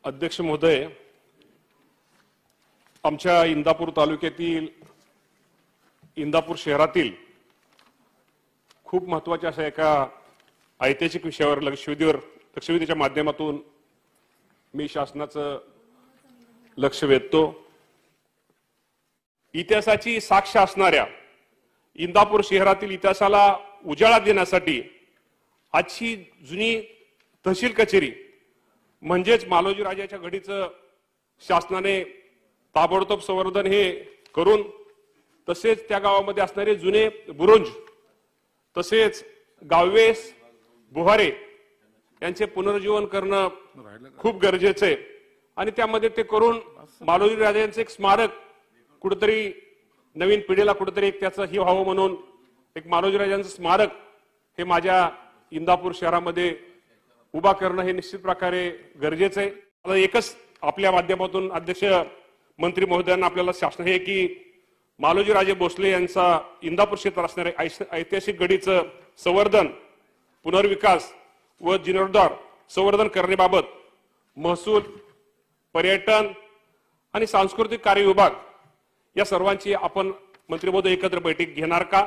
अध्यक्ष महोदय, आमच्या इंदापूर तालुक्यातील इंदापूर शहरातील खूप महत्त्वाच्या अशा एका ऐतिहासिक विषयावर लक्षवेधीच्या माध्यमातून मी शासनाचं लक्ष वेधतो। इतिहासाची साक्ष असणाऱ्या इंदापूर शहरातील इतिहासाला उजाळा देण्यासाठी आजची जुनी तहसील कचेरी म्हणजेच मालोजी राजाच्या घडीचं शासनाने ताबडतोब संवर्धन हे करून तसेच त्या गावामध्ये असणारे जुने बुरुंज तसेच गाववेस बुहारे यांचे पुनर्जीवन करणं खूप गरजेचं आहे आणि त्यामध्ये ते करून मालोजी राजांचे एक स्मारक कुठेतरी नवीन पिढीला कुठेतरी एक त्याचं हे व्हावं म्हणून एक मालोजी राजांचं स्मारक हे माझ्या इंदापूर शहरामध्ये उभा करणं हे निश्चित प्रकारे गरजेचं आहे। मला एकच आपल्या माध्यमातून अध्यक्ष मंत्री महोदयांना आपल्याला शासन आहे की मालोजी राजे भोसले यांचा इंदापूर क्षेत्रात असणारे ऐतिहासिक गडीचं संवर्धन पुनर्विकास व जीर्णोद्धार संवर्धन करण्याबाबत महसूल पर्यटन आणि सांस्कृतिक कार्य विभाग या सर्वांची आपण मंत्री महोदय एकत्र बैठक घेणार का?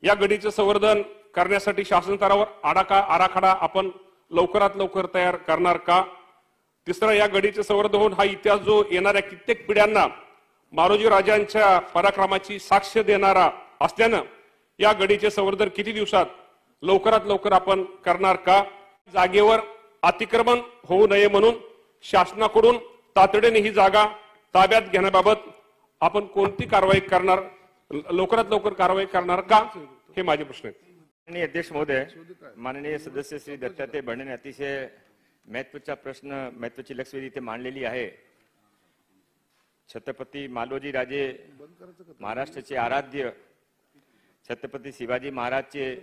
या गडीचं संवर्धन करण्यासाठी शासन स्तरावर आराखडा आपण लवकरात लवकर तयार करणार का? तिसरा, या गडीचं संवर्धन होऊन हा इतिहास जो येणाऱ्या कित्येक पिढ्यांना मालोजी राजांच्या पराक्रमाची साक्ष देणारा असल्यानं या गडीचे संवर्धन किती दिवसात लवकरात लवकर आपण करणार का? जागेवर अतिक्रमण होऊ नये म्हणून शासनाकडून तातडीने ही जागा ताब्यात घेण्याबाबत आपण कोणती कारवाई करणार, लवकरात लवकर कारवाई करणार का? हे माझे प्रश्न आहेत। माननीय अध्यक्ष महोदय, माननीय सदस्य श्री दत्तात्रय भरणे अतिशय महत्वाचा प्रश्न महत्वाची लक्षवेधी इथे मांडलेली आहे। छत्रपती मालोजी राजे महाराष्ट्राचे आराध्य छत्रपती शिवाजी महाराजचे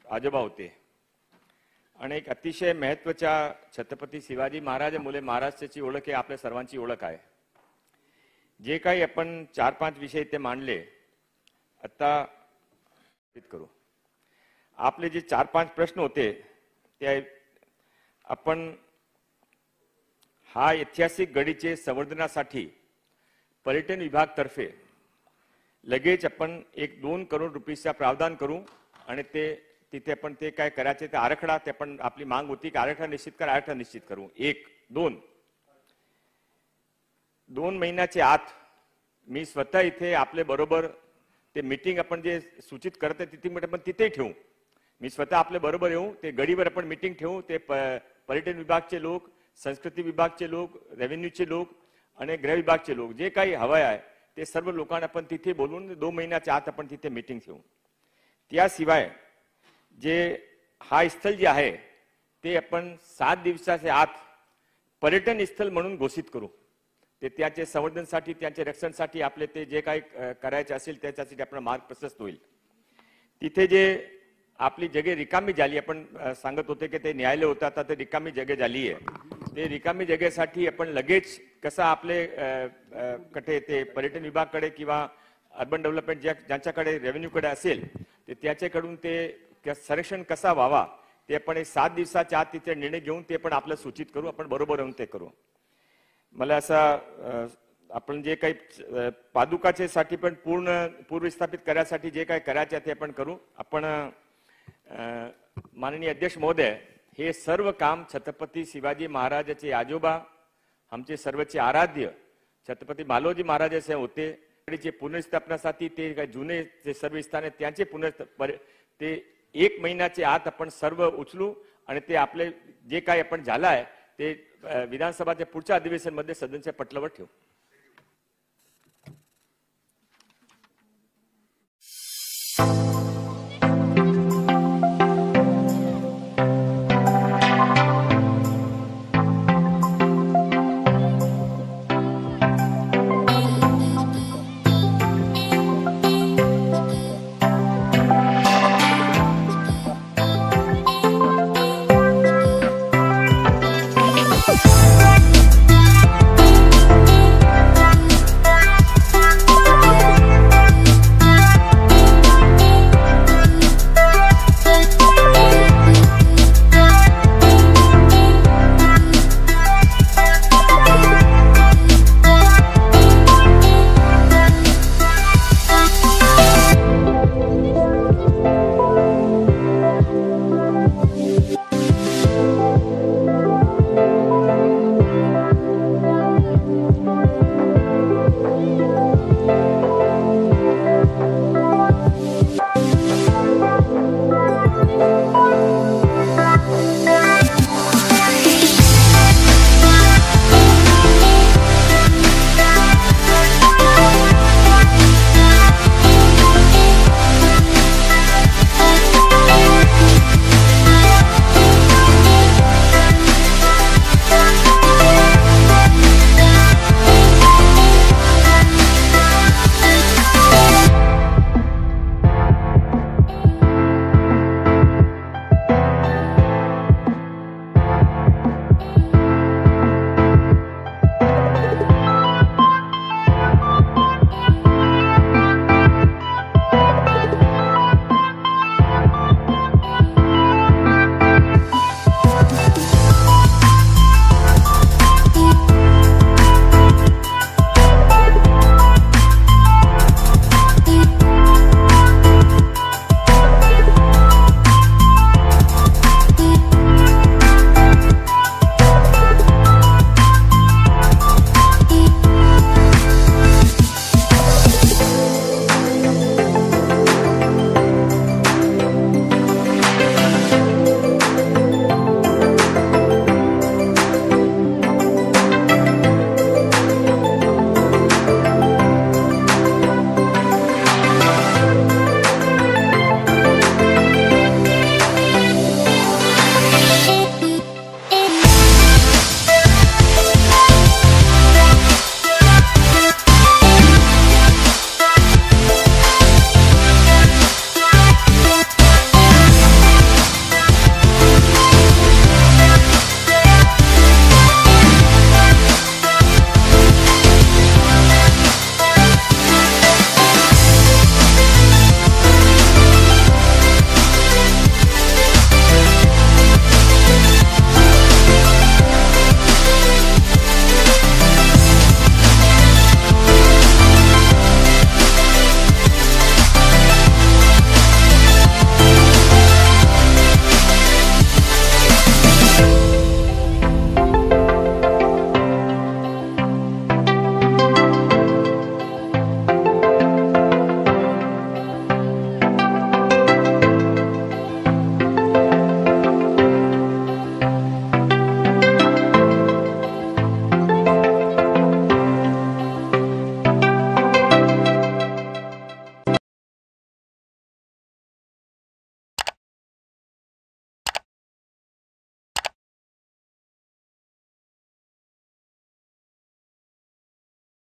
आजोबा होते आणि एक अतिशय महत्वाच्या छत्रपती शिवाजी महाराजांमुळे महाराष्ट्राची ओळख आहे, आपल्या सर्वांची ओळख आहे। जे काही आपण 4-5 विषय इथे मांडले आता करू, आपले जे 4-5 प्रश्न होते ते आपण हा ऐतिहासिक गडीचे संवर्धनासाठी पर्यटन विभाग तर्फे लगेच आपण 1-2 करोड रुपयाचा प्रावधान करू आणि ते तिथे आपण ते काय करायचे ते आराखडा, ते आपण आपली मांग होती की आराखडा निश्चित करू। 2 महिन्याच्या आत मी स्वतः इथे आपले बरोबर ते मीटिंग आपण जे सूचित करते तिथे आपण तिथे ठेवू, मी स्वतः आपले बरोबर येऊ, ते गडीवर आपण मीटिंग ठेवू, ते पर्यटन विभागचे लोक, संस्कृती विभागचे लोक, रेव्हेन्यूचे लोक आणि गृह विभागचे लोक जे काही हवं आहे ते सर्व लोकांना आपण तिथे बोलून 2 महिन्याच्या आत आपण तिथे मीटिंग ठेवू। त्याशिवाय जे हा स्थळ जे आहे ते आपण 7 दिवसाच्या आत पर्यटन स्थळ म्हणून घोषित करू, ते त्याचे संवर्धनासाठी त्याचे रक्षणासाठी आपले ते जे काही करायचे असेल त्याच्यासाठी आपला मार्ग प्रशस्त होईल। तिथे जे आपली जगे रिकामी झाली, आपण सांगत होते की ते न्यायालय होतं, आता ते रिकामी जगे झाली आहे, ते रिकामी जगेसाठी आपण लगेच कसं आपले कडे ते पर्यटन विभागाकडे किंवा अर्बन डेव्हलपमेंट ज्यांच्याकडे रेव्हेन्यूकडे असेल ते त्याच्याकडून ते संरक्षण कसा व्हावा ते आपण 7 दिवसाच्या आत तिथे निर्णय घेऊन ते पण आपल्याला सूचित करू, आपण बरोबर येऊन ते करू। मला असा आपण जे काही पादुकाचे साठी पण पूर्वस्थापित करायसाठी जे काही करायचे ते आपण करू। आपण माननीय अध्यक्ष महोदय, हे सर्व काम छत्रपती शिवाजी महाराजांचे आजोबा आमचे सर्वचे आराध्य छत्रपती मालोजी महाराज होते, चे पुनर्स्थापनासाठी ते काही जुने जे सर्व स्थान त्यांचे ते 1 महिन्याच्या आत आपण सर्व उचलू आणि ते आपले जे काही आपण झालं आहे ते विधानसभाच्या पुढच्या अधिवेशनमध्ये सदनाच्या पटलावर ठेवू।